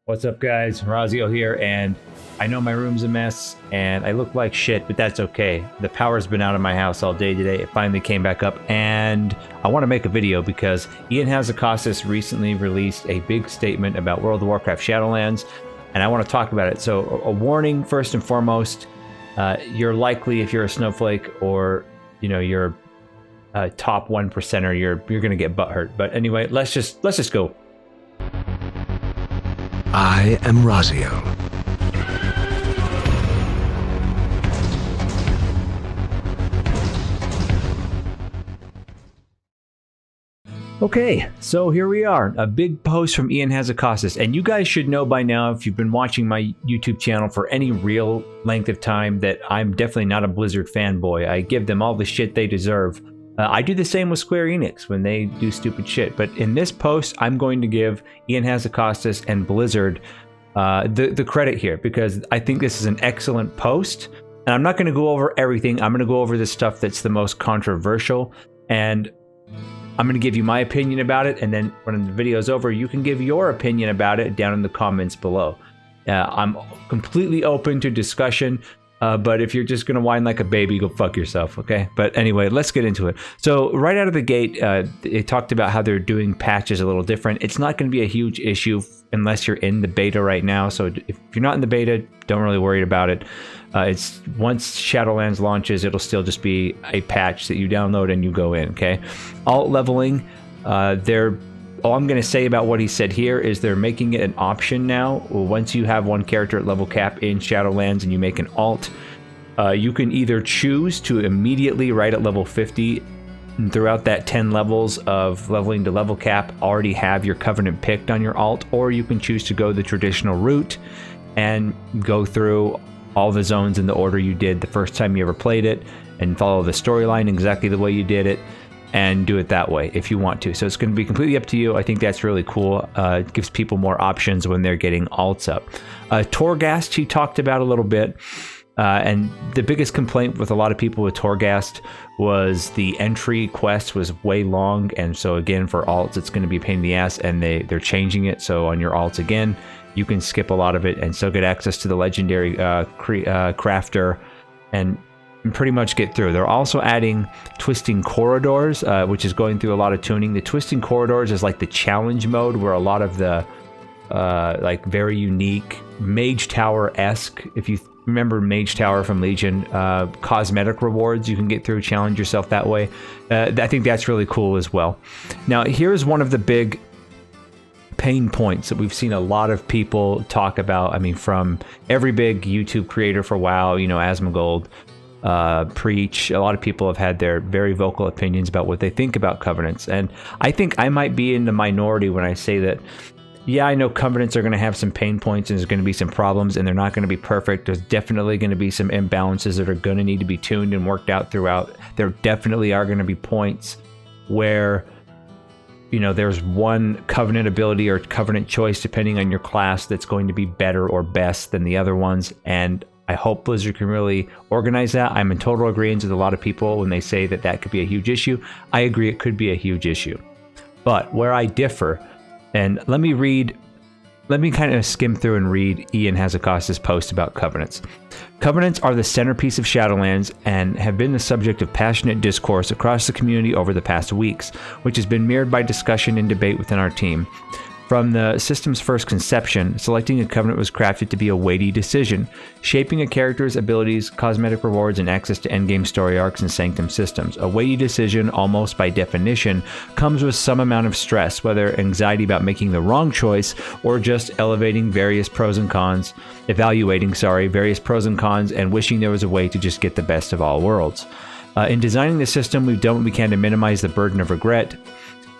What's up, guys? Razio here, and I know my room's a mess and I look like shit, but that's okay. The power's been out of my house all day today. It finally came back up, and I want to make a video because Ion Hazzikostas recently released a big statement about World of Warcraft Shadowlands, and I want to talk about it. So, a warning first and foremost: you're likely, if you're a snowflake or you're a top 1%er, you're gonna get butthurt. But anyway, let's just go. I am Razio. Okay, so here we are, a big post from Ion Hazzikostas, and you guys should know by now, if you've been watching my YouTube channel for any real length of time, that I'm definitely not a Blizzard fanboy. I give them all the shit they deserve. I do the same with Square Enix when they do stupid shit, but in this post, I'm going to give Ion Hazzikostas and Blizzard the credit here, because I think this is an excellent post, and I'm not going to go over everything. I'm going to go over the stuff that's the most controversial, and I'm going to give you my opinion about it, and then when the video's over, you can give your opinion about it down in the comments below. I'm completely open to discussion, but if you're just going to whine like a baby, go fuck yourself, okay? But anyway, let's get into it. So right out of the gate, it talked about how they're doing patches a little different. It's not going to be a huge issue unless you're in the beta right now. So if you're not in the beta, don't really worry about it. It's once Shadowlands launches, it'll still just be a patch that you download and you go in, okay? Alt leveling, all I'm going to say about what he said here is they're making it an option now. Once you have one character at level cap in Shadowlands and you make an alt, you can either choose to immediately, right at level 50, and throughout that 10 levels of leveling to level cap, already have your covenant picked on your alt, or you can choose to go the traditional route and go through all the zones in the order you did the first time you ever played it and follow the storyline exactly the way you did it, and do it that way if you want to. So it's going to be completely up to you. I think that's really cool. It gives people more options when they're getting alts up. Torghast, he talked about a little bit. And the biggest complaint with a lot of people with Torghast was the entry quest was way long. And so again, for alts, it's going to be a pain in the ass, and they're changing it. So on your alts again, you can skip a lot of it and still get access to the legendary crafter and pretty much get through. They're also adding Twisting Corridors, which is going through a lot of tuning. The Twisting Corridors is like the challenge mode where a lot of the like very unique Mage Tower-esque, if you remember Mage Tower from Legion, cosmetic rewards you can get through, challenge yourself that way. I think that's really cool as well. Now, here's one of the big pain points that we've seen a lot of people talk about. I mean, from every big YouTube creator for a while, Asmongold, Preach, a lot of people have had their very vocal opinions about what they think about covenants, and I think I might be in the minority when I say that, yeah, I know covenants are going to have some pain points and there's going to be some problems, and they're not going to be perfect. There's definitely going to be some imbalances that are going to need to be tuned and worked out throughout. There definitely are going to be points where there's one covenant ability or covenant choice depending on your class that's going to be better or best than the other ones, and I hope Blizzard can really organize that. I'm in total agreement with a lot of people when they say that that could be a huge issue. I agree it could be a huge issue. But where I differ, and let me kind of skim through and read Ion Hazzikostas' post about covenants. Covenants are the centerpiece of Shadowlands and have been the subject of passionate discourse across the community over the past weeks, which has been mirrored by discussion and debate within our team. From the system's first conception, selecting a covenant was crafted to be a weighty decision, shaping a character's abilities, cosmetic rewards, and access to endgame story arcs and sanctum systems. A weighty decision, almost by definition, comes with some amount of stress, whether anxiety about making the wrong choice or just evaluating various pros and cons, and wishing there was a way to just get the best of all worlds. In designing the system, we've done what we can to minimize the burden of regret,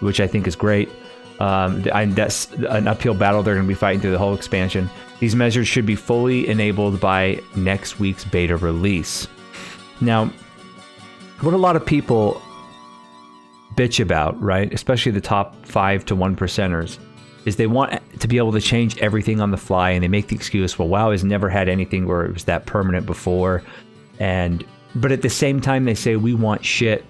which I think is great. That's an uphill battle they're going to be fighting through the whole expansion. These measures should be fully enabled by next week's beta release. Now, what a lot of people bitch about, right, especially the top 5 to 1%ers, is they want to be able to change everything on the fly, and they make the excuse, well, WoW has never had anything where it was that permanent before, but at the same time they say we want shit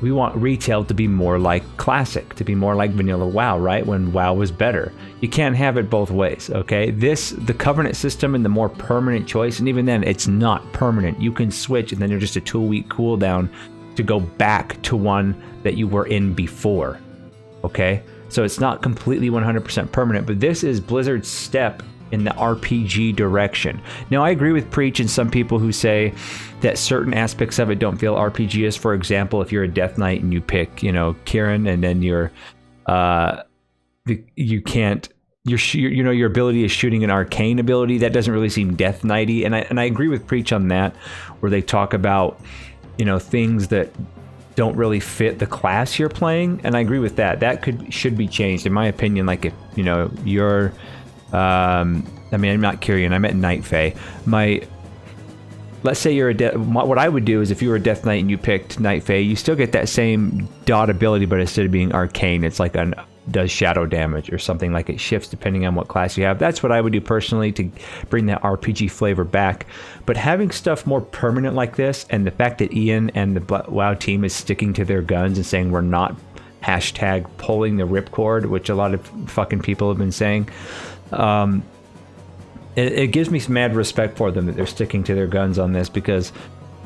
We want retail to be more like classic, to be more like vanilla WoW, right? When WoW was better. You can't have it both ways, okay? The Covenant system and the more permanent choice, and even then, it's not permanent. You can switch, and then there's just a 2-week cooldown to go back to one that you were in before, okay? So it's not completely 100% permanent, but this is Blizzard's step in the RPG direction. Now, I agree with Preach and some people who say that certain aspects of it don't feel RPG-ish. For example, if you're a Death Knight and you pick, Kieran, and then your ability is shooting an arcane ability, that doesn't really seem Death Knighty. And I agree with Preach on that, where they talk about, things that don't really fit the class you're playing, and I agree with that. That should be changed, in my opinion. Like if you're I'm not Kyrian, I meant Night Fae. Let's say you're what I would do is if you were a Death Knight and you picked Night Fae, you still get that same dot ability, but instead of being arcane, it's like does shadow damage or something, like it shifts depending on what class you have. That's what I would do personally to bring that RPG flavor back. But having stuff more permanent like this, and the fact that Ian and the WoW team is sticking to their guns and saying we're not #pulling the ripcord, which a lot of fucking people have been saying, it gives me some mad respect for them that they're sticking to their guns on this, because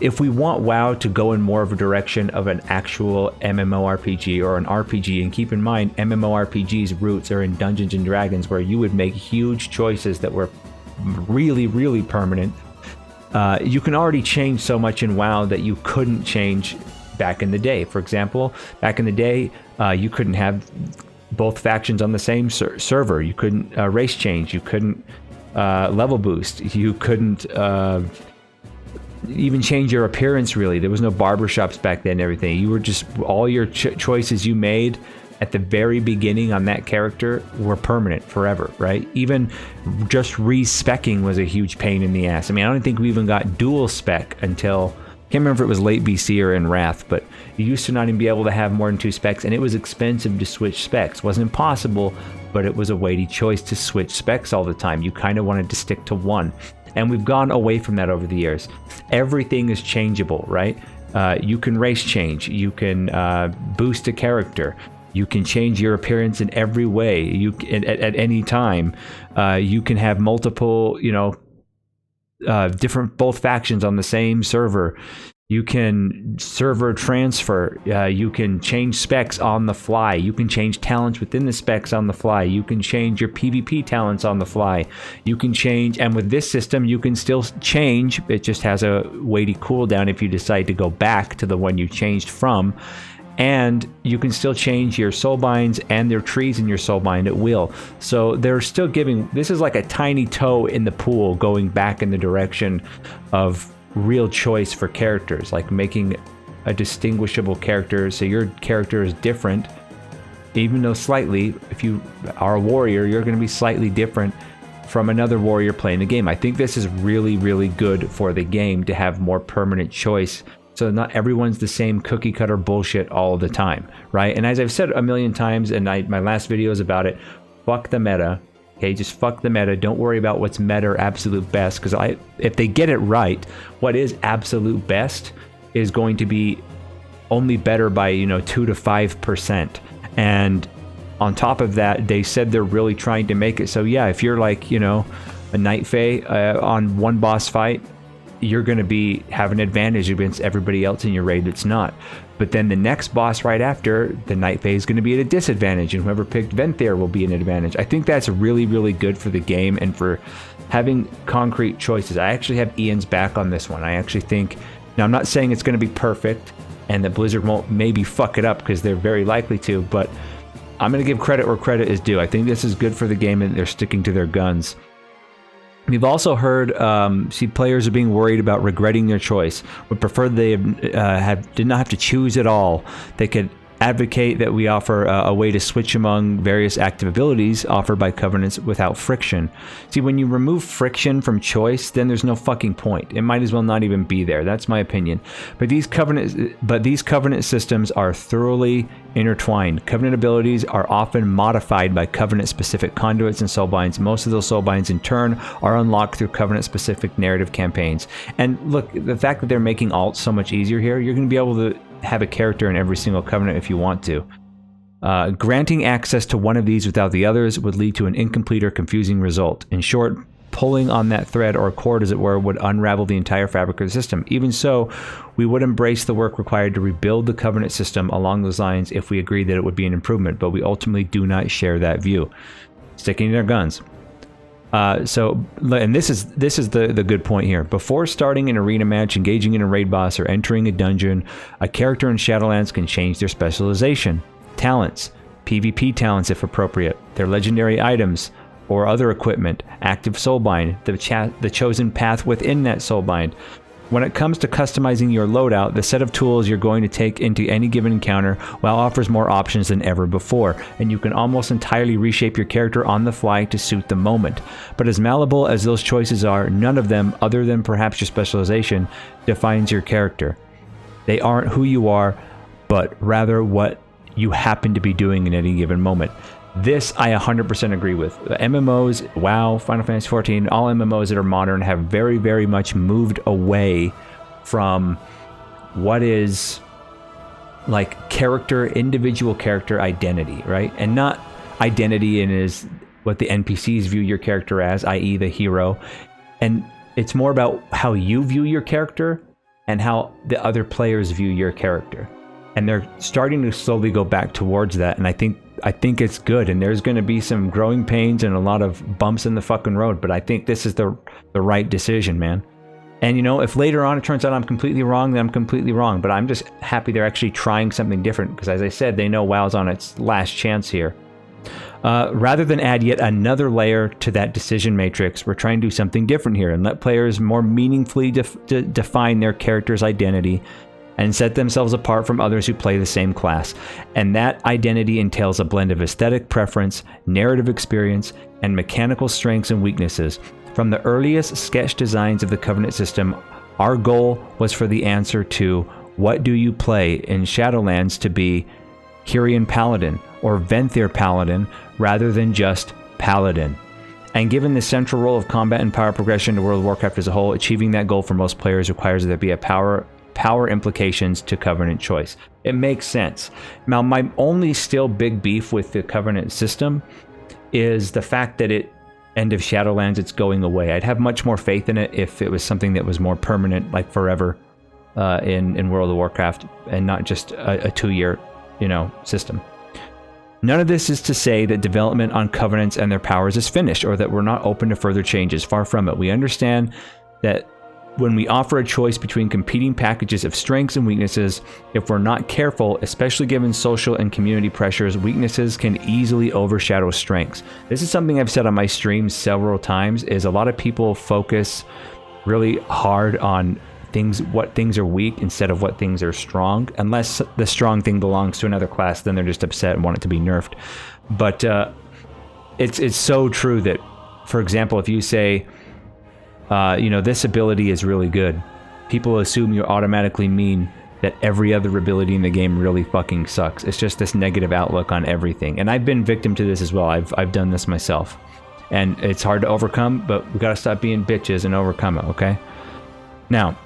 if we want WoW to go in more of a direction of an actual MMORPG or an RPG, and keep in mind MMORPG's roots are in Dungeons and Dragons, where you would make huge choices that were really, really permanent, you can already change so much in WoW that you couldn't change back in the day. For example, back in the day, you couldn't have both factions on the same server. You couldn't race change. You couldn't level boost. You couldn't even change your appearance, really. There was no barbershops back then and everything. You were just, all your choices you made at the very beginning on that character were permanent forever, right? Even just re-speccing was a huge pain in the ass. I don't think we even got dual spec until, can't remember if it was late BC or in Wrath, but you used to not even be able to have more than 2 specs, and it was expensive to switch specs. It wasn't impossible, but it was a weighty choice to switch specs all the time. You kind of wanted to stick to one. And we've gone away from that over the years. Everything is changeable, right? You can race change. You can boost a character. You can change your appearance in every way. You at any time. You can have multiple, different both factions on the same server. You can server transfer. You can change specs on the fly. You can change talents within the specs on the fly. You can change your PvP talents on the fly. You can change, and with this system, you can still change. It just has a weighty cooldown if you decide to go back to the one you changed from. And you can still change your soulbinds and their trees in your soulbind at will. So they're still giving, this is like a tiny toe in the pool going back in the direction of real choice for characters, like making a distinguishable character so your character is different, even though slightly. If you are a warrior, you're going to be slightly different from another warrior playing the game. I think this is really, really good for the game to have more permanent choice, so not everyone's the same cookie cutter bullshit all the time, right? And as I've said a million times, and my last video is about it, fuck the meta. Okay, just fuck the meta. Don't worry about what's meta or absolute best, because if they get it right, what is absolute best is going to be only better by 2 to 5%. And on top of that, they said they're really trying to make it so, yeah, if you're like a Night Fae on one boss fight, you're going to have an advantage against everybody else in your raid that's not. But then the next boss right after, the Night Fae is going to be at a disadvantage, and whoever picked Venthyr will be an advantage. I think that's really, really good for the game and for having concrete choices. I actually have Ian's back on this one. I actually think, now I'm not saying it's going to be perfect and that Blizzard won't maybe fuck it up, because they're very likely to, but I'm going to give credit where credit is due. I think this is good for the game and they're sticking to their guns. We've also heard players are being worried about regretting their choice. Would prefer they did not have to choose at all. They could advocate that we offer a way to switch among various active abilities offered by Covenants without friction. See, when you remove friction from choice, then there's no fucking point. It might as well not even be there. That's my opinion. But these Covenant systems are thoroughly intertwined. Covenant abilities are often modified by Covenant-specific conduits and soulbinds. Most of those soulbinds, in turn, are unlocked through Covenant-specific narrative campaigns. And look, the fact that they're making alt so much easier here, you're going to be able to have a character in every single covenant if you want to. Granting access to one of these without the others would lead to an incomplete or confusing result. In short, pulling on that thread or cord, as it were, would unravel the entire fabric of the system. Even so, we would embrace the work required to rebuild the covenant system along those lines if we agreed that it would be an improvement, but we ultimately do not share that view. Sticking to their guns. And this is the good point here. Before starting an arena match, engaging in a raid boss, or entering a dungeon, a character in Shadowlands can change their specialization, talents, PvP talents if appropriate, their legendary items or other equipment, active soulbind, the chosen path within that soulbind. When it comes to customizing your loadout, the set of tools you're going to take into any given encounter offers more options than ever before, and you can almost entirely reshape your character on the fly to suit the moment. But as malleable as those choices are, none of them, other than perhaps your specialization, defines your character. They aren't who you are, but rather what you happen to be doing in any given moment. This I 100% agree with. MMOs, WoW, Final Fantasy XIV, all MMOs that are modern have very, very much moved away from what is like individual character identity, right? And not identity in is what the NPCs view your character as, i.e. the hero. And it's more about how you view your character and how the other players view your character. And they're starting to slowly go back towards that, and I think it's good. And there's going to be some growing pains and a lot of bumps in the fucking road, but I think this is the right decision, man. And you know, if later on it turns out I'm completely wrong, then I'm completely wrong. But I'm just happy they're actually trying something different, because as I said, they know WoW's on its last chance here. Rather than add yet another layer to that decision matrix, we're trying to do something different here and let players more meaningfully define their character's identity and set themselves apart from others who play the same class. And that identity entails a blend of aesthetic preference, narrative experience, and mechanical strengths and weaknesses. From the earliest sketch designs of the Covenant system, our goal was for the answer to what do you play in Shadowlands to be Kyrian Paladin or Venthir Paladin rather than just Paladin. And given the central role of combat and power progression to World of Warcraft as a whole, achieving that goal for most players requires that there be a power implications to Covenant choice. It makes sense. Now, my only still big beef with the Covenant system is the fact that end of Shadowlands, it's going away. I'd have much more faith in it if it was something that was more permanent, like forever, in World of Warcraft, and not just a 2-year, system. None of this is to say that development on Covenants and their powers is finished, or that we're not open to further changes. Far from it. We understand that when we offer a choice between competing packages of strengths and weaknesses, if we're not careful, especially given social and community pressures, weaknesses can easily overshadow strengths. This is something I've said on my streams several times, is a lot of people focus really hard on what things are weak instead of what things are strong. Unless the strong thing belongs to another class, then they're just upset and want it to be nerfed. But it's so true that, for example, if you say, this ability is really good, people assume you automatically mean that every other ability in the game really fucking sucks. It's just this negative outlook on everything. And I've been victim to this as well. I've done this myself. And it's hard to overcome, but we gotta stop being bitches and overcome it, okay? Now,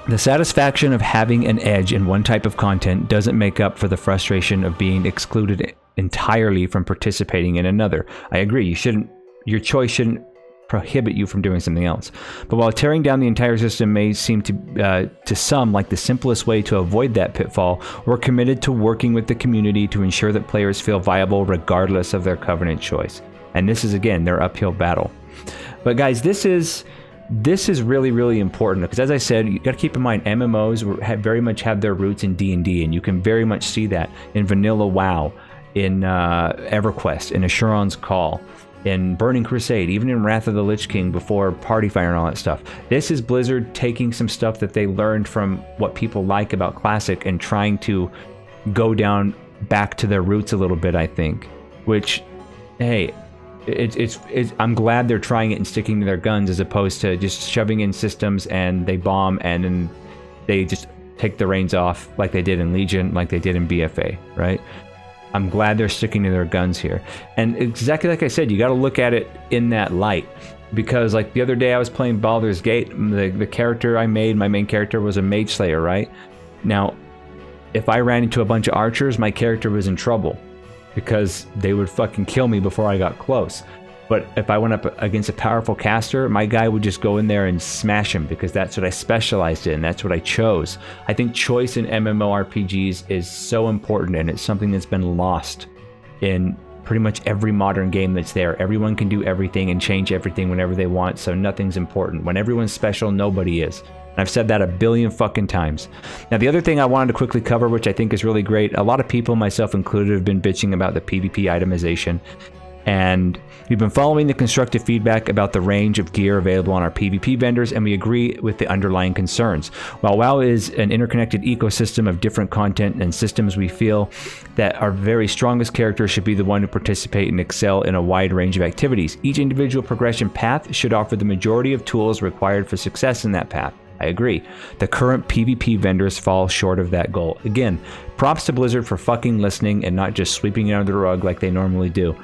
the satisfaction of having an edge in one type of content doesn't make up for the frustration of being excluded entirely from participating in another. I agree, your choice shouldn't prohibit you from doing something else. But while tearing down the entire system may seem to some like the simplest way to avoid that pitfall, we're committed to working with the community to ensure that players feel viable regardless of their Covenant choice. And this is, again, their uphill battle. But guys, this is really, really important, because as I said, you got to keep in mind MMOs very much have their roots in D&D, and you can very much see that in vanilla WoW, in EverQuest, in Asheron's Call, in Burning Crusade, even in Wrath of the Lich King before Party Fire and all that stuff. This is Blizzard taking some stuff that they learned from what people like about Classic and trying to go down back to their roots a little bit, I think. Which, hey, I'm glad they're trying it and sticking to their guns, as opposed to just shoving in systems and they bomb and then they just take the reins off like they did in Legion, like they did in BFA, right? I'm glad they're sticking to their guns here. And exactly like I said, you got to look at it in that light. Because like the other day I was playing Baldur's Gate, the character I made, my main character was a Mage Slayer, right? Now, if I ran into a bunch of archers, my character was in trouble because they would fucking kill me before I got close. But if I went up against a powerful caster, my guy would just go in there and smash him because that's what I specialized in. That's what I chose. I think choice in MMORPGs is so important, and it's something that's been lost in pretty much every modern game that's there. Everyone can do everything and change everything whenever they want, so nothing's important. When everyone's special, nobody is. And I've said that a billion fucking times. Now, the other thing I wanted to quickly cover, which I think is really great, a lot of people, myself included, have been bitching about the PvP itemization. And we've been following the constructive feedback about the range of gear available on our PvP vendors, and we agree with the underlying concerns. While WoW is an interconnected ecosystem of different content and systems, we feel that our very strongest characters should be the one to participate and excel in a wide range of activities. Each individual progression path should offer the majority of tools required for success in that path. I agree. The current PvP vendors fall short of that goal. Again, props to Blizzard for fucking listening and not just sweeping it under the rug like they normally do.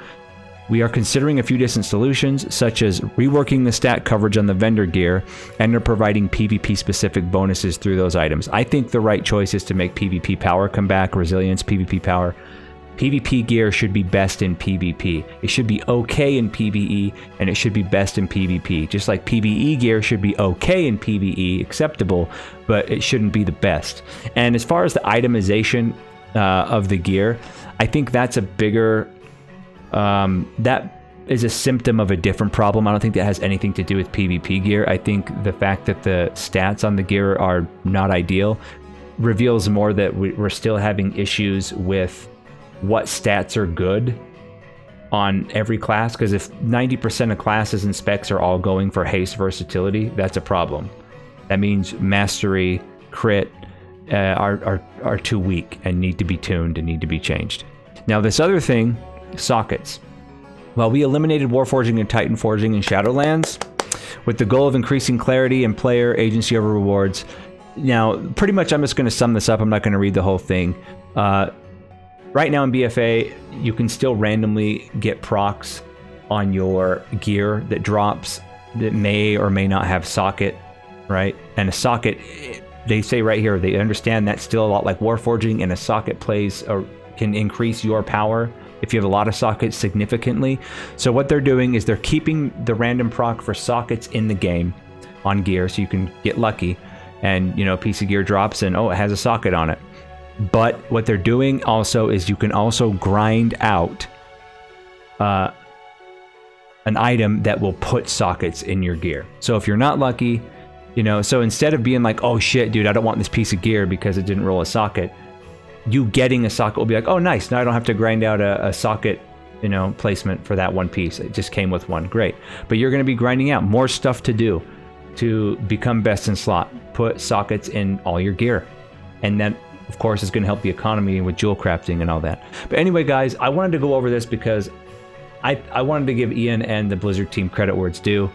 We are considering a few different solutions, such as reworking the stat coverage on the vendor gear and are providing PvP-specific bonuses through those items. I think the right choice is to make PvP power come back, resilience, PvP power. PvP gear should be best in PvP. It should be okay in PvE, and it should be best in PvP. Just like PvE gear should be okay in PvE, acceptable, but it shouldn't be the best. And as far as the itemization of the gear, I think that's a bigger... that is a symptom of a different problem. I don't think that has anything to do with PvP gear. I think the fact that the stats on the gear are not ideal reveals more that we're still having issues with what stats are good on every class, because if 90% of classes and specs are all going for haste versatility, that's a problem. That means mastery, crit are too weak and need to be tuned and need to be changed. Now this other thing, sockets. Well, we eliminated Warforging and Titan Forging in Shadowlands with the goal of increasing clarity and player agency over rewards. Now, pretty much I'm just going to sum this up. I'm not going to read the whole thing. Right now in BFA, you can still randomly get procs on your gear that drops that may or may not have socket, right? And a socket, they say right here, they understand that's still a lot like Warforging, and a socket plays or can increase your power if you have a lot of sockets significantly. So what they're doing is they're keeping the random proc for sockets in the game on gear, so you can get lucky and, you know, a piece of gear drops and, oh, it has a socket on it. But what they're doing also is you can also grind out an item that will put sockets in your gear. So if you're not lucky, you know, so instead of being like, oh shit, dude, I don't want this piece of gear because it didn't roll a socket, you getting a socket will be like, oh nice, now I don't have to grind out a socket, you know, placement for that one piece. It just came with one, great. But you're going to be grinding out more stuff to do to become best in slot. Put sockets in all your gear, and that of course is going to help the economy with jewel crafting and all that. But anyway guys, I wanted to go over this because I wanted to give Ian and the Blizzard team credit where it's due.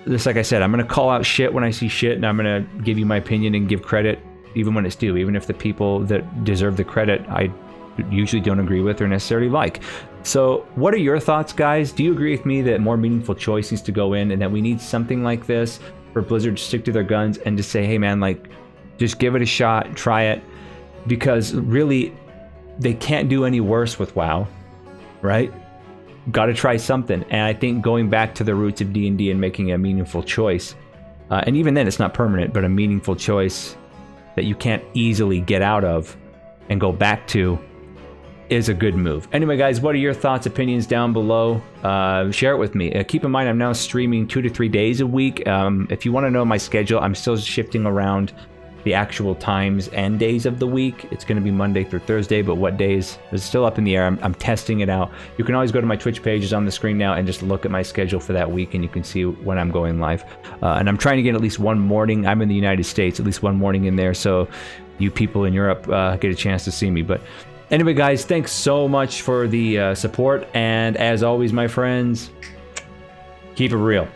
Just like I said, I'm going to call out shit when I see shit, and I'm going to give you my opinion and give credit even when it's due, even if the people that deserve the credit I usually don't agree with or necessarily like. So what are your thoughts, guys? Do you agree with me that more meaningful choice needs to go in, and that we need something like this for Blizzard to stick to their guns and to say, hey man, like, just give it a shot, try it, because really they can't do any worse with WoW, right? Got to try something. And I think going back to the roots of D&D and making a meaningful choice, and even then it's not permanent, but a meaningful choice that you can't easily get out of and go back to, is a good move. Anyway guys, what are your thoughts, opinions down below? Share it with me. Keep in mind I'm now streaming 2 to 3 days a week. If you want to know my schedule, I'm still shifting around the actual times and days of the week. It's going to be Monday through Thursday, but what days is still up in the air. I'm testing it out. You can always go to my Twitch pages on the screen now and just look at my schedule for that week, and you can see when I'm going live. And I'm trying to get at least one morning. I'm in the United States, at least one morning in there, so you people in Europe get a chance to see me. But anyway guys, thanks so much for the support, and as always my friends, keep it real.